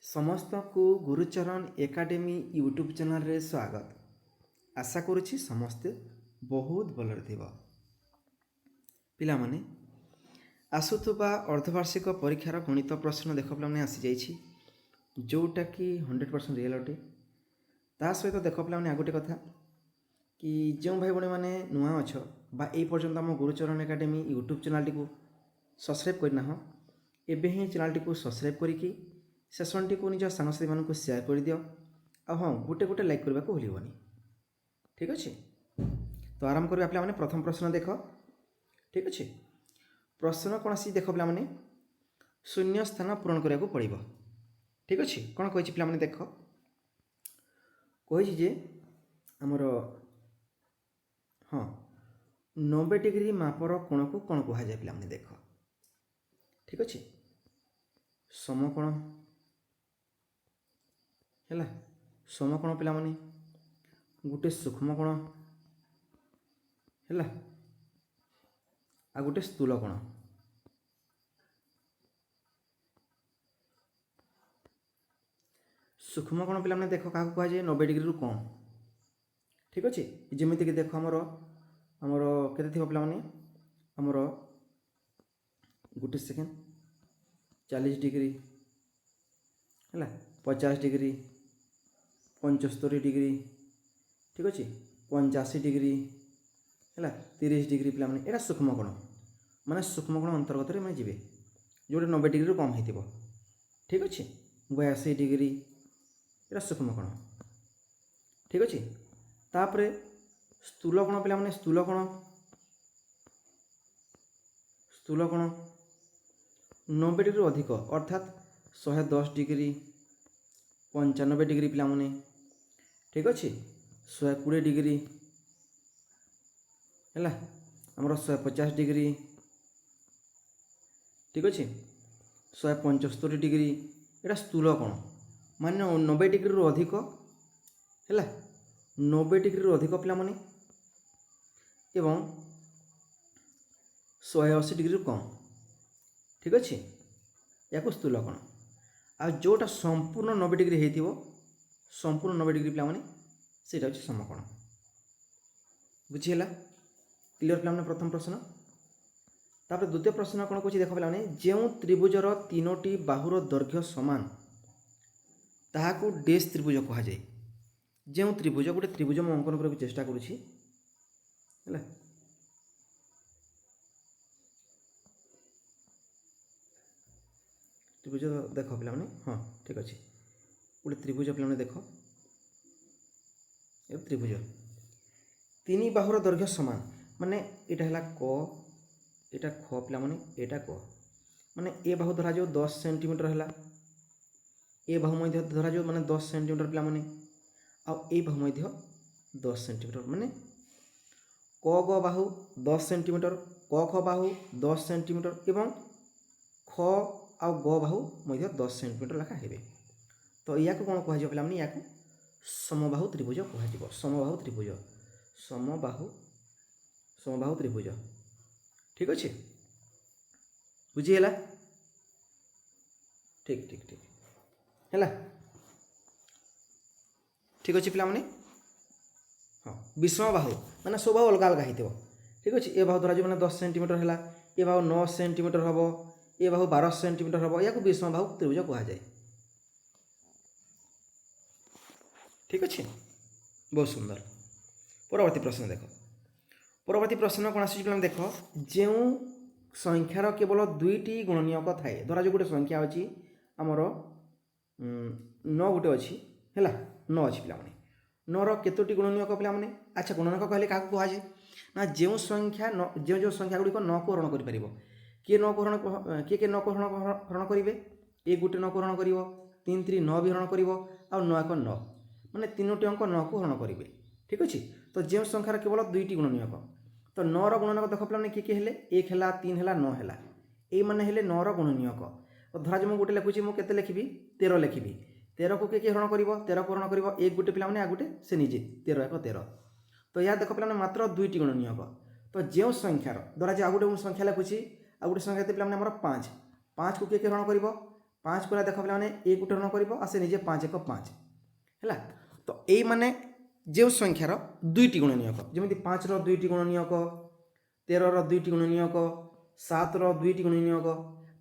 समस्त को Gurucharan academy YouTube channel रे स्वागत। आशा करुछि समस्ते बहुत भलरे थिबा। पिला माने आसुथुबा अर्धवार्षिक परीक्षार गणित प्रश्न देख पे आसी जाइछि जोटा कि 100% रियल अटे। ता सहित देख पे आ गोटे कथा कि जो भाई भाई मैंने नुआ अछ बा ए पर्यंत आम गुरुचरण एकाडेमी यूट्यूब चैनल को सब्सक्राइब करना एबे ही चैनल टी को सब्सक्राइब करिकी सेशन टी को निज सांगसाथी मानक शेयर कर दियो। आ हाँ गोटे गोटे लाइक करने को भूलबनी। ठीक अच्छे तो आरंभ करवा पे प्रथम प्रश्न देख। ठीक अच्छे प्रश्न कौन सी देख पे शून्य स्थान पूरण करने को पड़ो। ठीक अच्छे कौन कही पे देख कही जे आमर हाँ 90 डिग्री मापर कोण को कौन कह जाए पे देख। ठीक अच्छे समकोण है समकोण पिला माने गोटे सूक्ष्म कोण है आ गोटे स्थूल कोण। सूक्ष्म कोण पिला माने देख क्या कह जाए 90 डिग्री रु कम। ठीक अच्छे जमीक देख आमर आमर के पे माने आमर गोटे सेकेंड 40 डिग्री है 50 डिग्री 75 डिग्री। ठीक अच्छे 85 डिग्री है 30 डिग्री पे यहाँ सूक्ष्म कोण माने सूक्ष्म कोण अंतर्गत में जी जो 90 डिग्री कम हो। ठीक अच्छे 82 डिग्री यहाँ सूक्ष्म कोण। ठीक अच्छे तापर स्थूल कोण पे मैंने स्थूल कोण 90 डिग्री अधिक अर्थात 110 डिग्री 95 डिग्री पिला माने। ठीक अच्छे 120 डिग्री है आमर 150 डिग्री। ठीक अच्छे 175 डिग्री यहाँ स्थूल कोण माने 90 डिग्री रु अधिक है 90 डिग्री रु अधिक पिला माने एवं 180 डिग्री रु कम। ठीक अच्छे या स्थूल कोण आ जोटा संपूर्ण 90 डिग्री हो संपूर्ण 90 डिग्री पे से समकोण। बुझीगला क्लियर पे प्रथम प्रश्न। तापर द्वितीय प्रश्न कौन कह देख पे जो त्रिभुजर तीनोटी बाहुर दैर्घ्य समान ताहाकू डैश त्रिभुज कह जाए। जो त्रिभुज गोटे त्रिभुज मैं अंकन करने चेष्टा करुँची है त्रिभुज देख पे हाँ ठीक अच्छे गोटे त्रिभुज पे देख त्रिभुज तीन बाहुर दैर्घ्य समान माने यहाँ है क यहाँ ख पिला माने यहाँ क माने ए बाहु धरा जो 10 सेंटीमीटर है ए बाहु मध्य धरा जो माने 10 सेंटीमीटर पिला माने आउ ए बाहु मध्य 10 सेंटीमीटर माने क ग बाहु 10 सेंटीमीटर क ख बाहु 10 सेंटीमीटर एवं ख आउ ग बाहु मध्य 10 सेंटीमीटर लेखा हेबे। तो या कौन कह पे या समबाहु त्रिभुज कह समबाहु त्रिभुज समबाहु त्रिभुज। ठीक अच्छे बुझीगला ठीक ठीक ठीक है ठीक अच्छे पे हाँ विषम बाहु माने सब बाहु अलग अलग हो। ठीक अच्छे ए बाहु धरा जो मैंने 10 सेंटीमीटर है ए बाहु 9 सेंटीमीटर हम ए बाहु 12 सेंटीमीटर हम या विषम बाहु त्रिभुज कह जाए। ठीक अच्छे बहुत सुंदर। परवर्ती प्रश्न देख परवर्ती प्रश्न कौन आस देख जो संख्यार केवल दुईटी गुणनीयक थाए धरा जो गोटे संख्या अच्छी आमर 9 गोटे अच्छी है 9 अच्छी पे 9 रतोटी गुणनीयक पे अच्छा गुणनीयक कहले क्या कह जाए ना जो संख्या जो संख्या गुड़िक 9 को हरण कर किए 9 को हरण किए 9 को हरण करेंगे ए गोटे 9 को हरण कर 3 3 9 भी हरण कर 9 1 9 माने तीनोटी अंक 9 को हरण करेंगे। ठीक अच्छे तो जो संख्यार केवल दुईटी गुणनीयक तो 9 गुणनीयक देख पे किए है 1 है 3 है 9 है ये मैंने 9 गुणनीयक। तो धरा जो मुझे गोटे लिखुची मुझे लिखी 13 लिखी 13 को किए हरण कर 13 को हरण कर एक गोटे पे आ गोटे से निजे 13 1 13 तो यह देख पे मात्र दुईटी गुणनीयक। तो जो संख्यार धरा जो आ गोटे संख्या लिखुची आ गोटे संख्या पे 5 5 को किए हरण कर 5 को देख पे एक गुटे ऋण कर से निजे 5 1 5 है। तो यही माने जो संख्यार दुईटी गुणनीयक जमी 5 दुईटी गुणनीयक 13 दुईटी गुणनीयक 7 दुईटी गुणनीयक।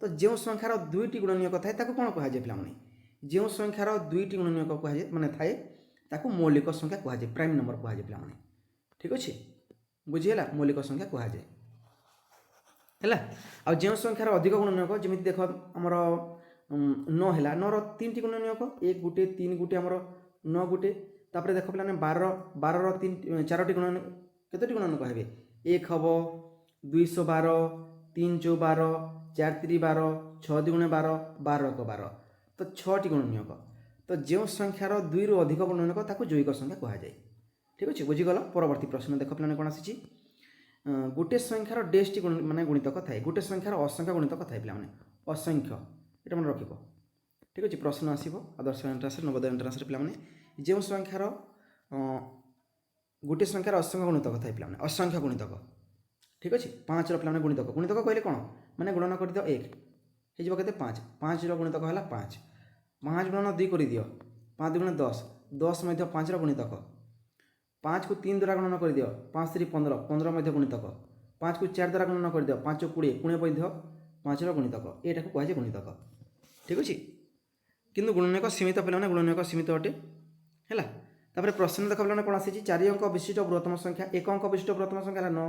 तो जो संख्यार दुईटी गुणनीयक थाए ताको कौन कहुए पे जो संख्यार दुईटी गुणनीयक कहुए माने थाए ताको मौलिक संख्या कहुए प्राइम नंबर कहुए पे। ठीक अच्छे बुझीगला मौलिक संख्या कहुए है। आ जो संख्यार अधिक गुणनीयक जमी देख आमर 9 है 9 3टी गुणनीयक 1 गुटे 3 गुटे आमर 9 गुटे तापर देख पे 12 3 4टी गुणन केतोटी गुणन कहबे 1 हम 212 3 चौ 12 4 3 12 6 2 12 12 1 12 तो 6टी गुणनीयक। तो जो संख्यार 2 रु अधिक गुणनीयक ताको जैविक संख्या कहुए। ठीक अच्छे बुझीगल। परवर्ती प्रश्न देख पे कौन आसी गोटे संख्यार डेसटी माने गुणितक थाए गोटे संख्यार असंख्य गुणितक थाए पे असंख्य ये मन रख। ठीक अच्छे प्रश्न आसो आदर्श एंट्रांस नवोदय एंट्रांस पे जो संख्यार गोटे संख्यार असंख्य गुणितक थाए पे असंख्य गुणितक। ठीक अच्छे 5 पे गुणितक गुणितक कहले कौन मैंने गुणन कर दियो 1 होते 5 5 गुणितक है 5 5 गुणन 2 कर दियो 5 2 10 10 5 गुणितक 5 को 3 द्वारा गणना कर दियो 5 3 15 15 गुणितक 5 को 4 द्वारा गणना कर दियो 5 20 20 5 गुणितक यहाँ को कहुए गुणितक। ठीक अच्छे किंतु गुणनीयक सीमित पे गुणनीयक सीमित अटे है। तापर प्रश्न देख पे कौन आसी 4 अंक विशिष्ट बृहत्तम संख्या 1 अंक विशिष्ट बृहत्तम संख्या 9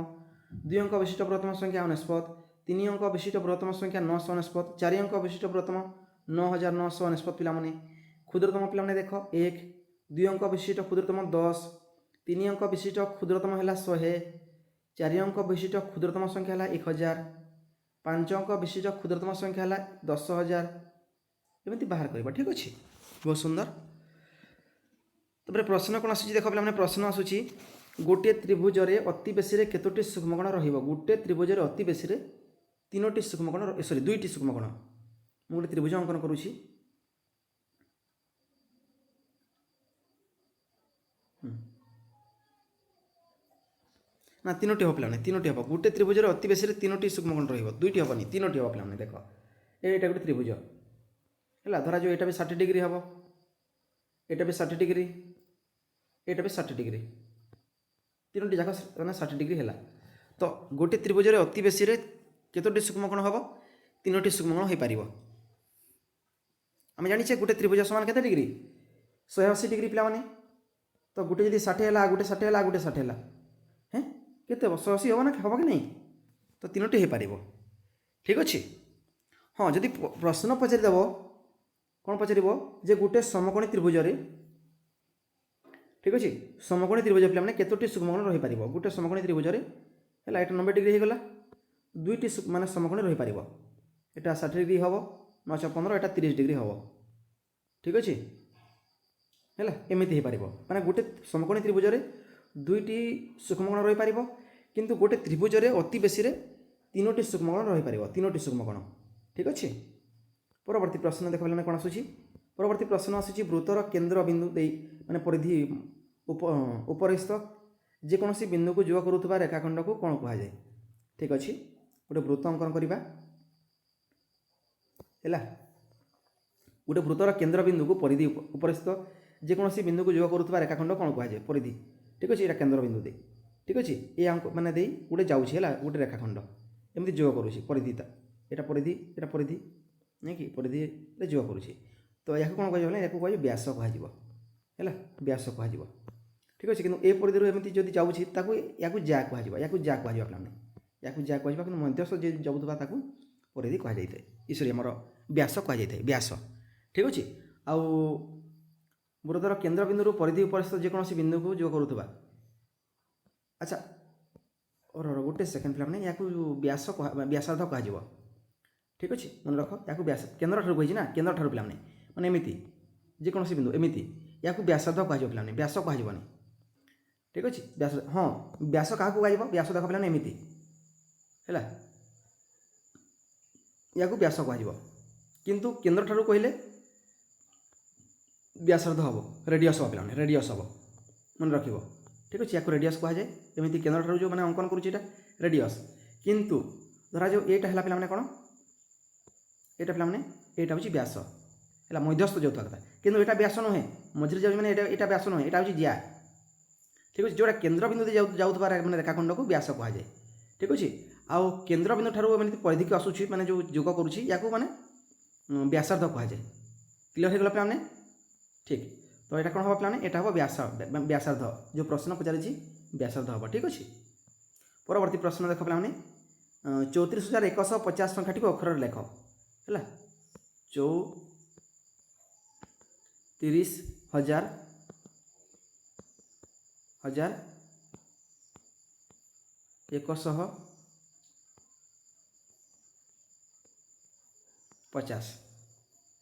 2 अंक विशिष्ट बृहत्तम संख्या 49 3 अंक विशिष्ट बृहत्तम संख्या 949 4 अंक विशिष्ट बृहत्तम 9949 पिलाने क्षुद्रतम पिलाने देख 1 2 अंक विशिष्ट क्षुद्रतम 10 3 अंक विशिष्ट क्षुद्रतम है 100 4 अंक विशिष्ट क्षुद्रतम संख्या है 1000 5 अंक विशिष्ट क्षुद्रतम संख्या है 10,000 एमती बाहर करवा। ठीक अच्छे बहुत सुंदर। तब प्रश्न कौन आसूँ देख पे प्रश्न आसूँ गोटे त्रिभुज अति बेसी केतोटी सूक्ष्मकोण रोटे त्रिभुज अति बेसी 3टी सूक्ष्मकोण सॉरी 2टी सूक्ष्मकोण मुझे त्रिभुज अंकन करुँची ना 3टी हम पे 3टी हम गोटे त्रिभुज अति बेसी 3टी सूक्ष्मकोण रुईटी हेनी 3टी हम पे देख यहाँ गोटे त्रिभुज है धरा जो यहाँ भी 60 डिग्री हम यहाँ भी 60 डिग्री यहाँ भी 60 डिग्री 3टी जाक मैंने 60 डिग्री है। तो गोटे त्रिभुज अति बेसी केतोटी सूक्ष्मकोण हम 3टी सूक्ष्मकोण हो पार। आम जाने गोटे त्रिभुज समान केते डिग्री 180 डिग्री पे। तो गोटे जब 60 है गोटे 60 है गोटे 60 है हैं केते 180 हम ना हम कि नहीं तो 3टी हो पार। ठीक अच्छे हाँ जदि प्रश्न पचारिदेव कौन पचार जे गोटे समकोणी त्रिभुज ठीक अच्छे समकोणी त्रिभुज पे केतोटी सूक्ष्मकोण रही पार गोटे समकोणी त्रिभुज है यहाँ 90 डिग्री होगला 2टी माने समकोणी रही पार यहाँ 60 डिग्री हम 915 यहाँ 30 डिग्री हम। ठीक अच्छे है एमती हो पार माने गोटे समकोणी त्रिभुज 2टी सूक्ष्मकोण रही पार किंतु गोटे त्रिभुज अति बेसी 3टी सूक्ष्मकोण रही पार 3टी सूक्ष्मकोण। ठीक अच्छे परवर्ती प्रश्न देख पे कौन आसूँ परवर्ती प्रश्न आसूँ वृत्तर केन्द्र बिंदु दे माने परिधि उपरिस्थ जेकोसी बिंदु को जोग करुवा रेखाखंड को कौन कहुए। ठीक अच्छे गोटे वृत्त अंकन करवा है गोटे वृत्तर केन्द्र बिंदु को परिधि उपरिस्थ जेकोसी बिंदु को जोग करुवा रेखाखंड कौन कहुए परिधि। ठीक अच्छे यहाँ केन्द्र बिंदु दे ठीक अच्छे ये अंक मैंने दे गोटे जाऊँगी गोटे रेखाखंड एमती जोग करुँची परिधिता यहाँ परिधि नहीं कि परिधि जोग करुँची तो या कौन कह या कह व्यास कह व्यास कह। ठीक अच्छे कि परिधि एमती जब जाऊँगी या जा कह जा कह या जा कह कि मध्यस्थ जी जाऊँगा परिधि कहुए सरी आमर व्यास कहुए व्यास। ठीक अच्छे आउ वृत्तर केन्द्र बिंदु परिधि उपरिस्थ जेकोसी बिंदु को जो करुवा अच्छा और गोटे सेकेंड पे या व्यास व्यासार्ध कह। ठीक अच्छे मन रख या व्यास केन्द्र ठार कही ना केन्द्र ठार पे मैंने एमती जेकोसी बिंदु एमती या व्यासार्ध कह पे व्यास कहनी। ठीक अच्छे व्यास हाँ व्यास क्या कह व्यास देख पे एमती है या व्यास कह किंतु केन्द्र ठार कहले व्यासार्ध हम रेडियस हम पे रेडियस हम मन रख। ठीक अच्छे या रेडियस कहुए एमती केन्द्र ठार जो मैंने अंकन करुँचा रेडियस किंतु धरा जो यहाँ है पे कौन यहाँ पे এইটা হচ্ছে ব্যাস ହେଲା ମଧ୍ୟସ୍ଥ ଯାଉଥିବା କଥା କିନ୍ତୁ ଏଇଟା ବ୍ୟାସ ନୁହେଁ ମଝିରେ ଯାଉଛି ମାନେ ଏଇଟା ବ୍ୟାସ ନୁହେଁ ଏଇଟା ହେଉଛି ଜିଆ ଠିକ୍ ଅଛି ଯେଉଁଟା କେନ୍ଦ୍ରବିନ୍ଦୁ ଦେଇ ଯାଉଥିବା ମାନେ ରେଖାଖଣ୍ଡକୁ ବ୍ୟାସ କୁହାଯାଏ ଠିକ୍ ଅଛି ଆଉ କେନ୍ଦ୍ରବିନ୍ଦୁ ଠାରୁ ଏମିତି ପରିଧିକୁ ଆସୁଛି ମାନେ ଯେଉଁ ଯୋଗ କରୁଛି ୟାକୁ ମାନେ ବ୍ୟାସାର୍ଦ୍ଧ କୁହାଯାଏ କ୍ଲିୟର ହେଇଗଲା ପିଲାମାନେ ଠିକ୍ ତ ଏଇଟା କ'ଣ ହେବ ପିଲାମାନେ ଏଇଟା ହେବ ବ୍ୟାସାର୍ଦ୍ଧ ଯେଉଁ ପ୍ରଶ୍ନ ପଚାରିଛି ବ୍ୟାସାର୍ଦ୍ଧ ହେବ ଠିକ୍ ଅଛି ପରବର୍ତ୍ତୀ ପ୍ରଶ୍ନ ଦେଖ ପିଲାମାନେ 34,150 ସଂଖ୍ୟାଟିକୁ ଅକ୍ଷରରେ ଲେଖ ହେଲା 34,150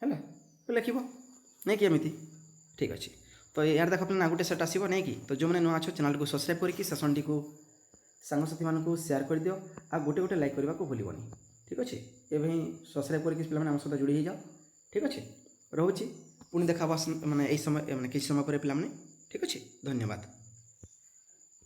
ହେଲା ତ ଲେଖିବ ନାଇଁ କି ଏମିତି ଠିକ୍ ଅଛି ତ ୟାର ଦେଖ ପିଲା ଗୋଟେ ସେଟ୍ ଆସିବ ନାଇଁ କି ତ ଯେଉଁମାନେ ନୂଆ ଅଛ ଚ୍ୟାନେଲକୁ ସବସ୍କ୍ରାଇବ୍ କରିକି ସେସନ୍ଟିକୁ ସାଙ୍ଗସାଥିମାନଙ୍କୁ ସେୟାର କରିଦିଅ ଆଉ ଗୋଟେ ଗୋଟେ ଲାଇକ୍ କରିବାକୁ ଭୁଲିବନି ଠିକ୍ ଅଛି ଏବେ ହିଁ ସବସ୍କ୍ରାଇବ୍ କରିକି ପିଲାମାନେ ଆମ ସହିତ ଯୋଡ଼ି ହେଇଯାଅ ଠିକ୍ ଅଛି ରହୁଛି ପୁଣି ଦେଖା ମାନେ ଏଇ ସମୟ ମାନେ କିଛି ସମୟ ପରେ ପିଲାମାନେ ଠିକ୍ ଅଛି ଧନ୍ୟବାଦ।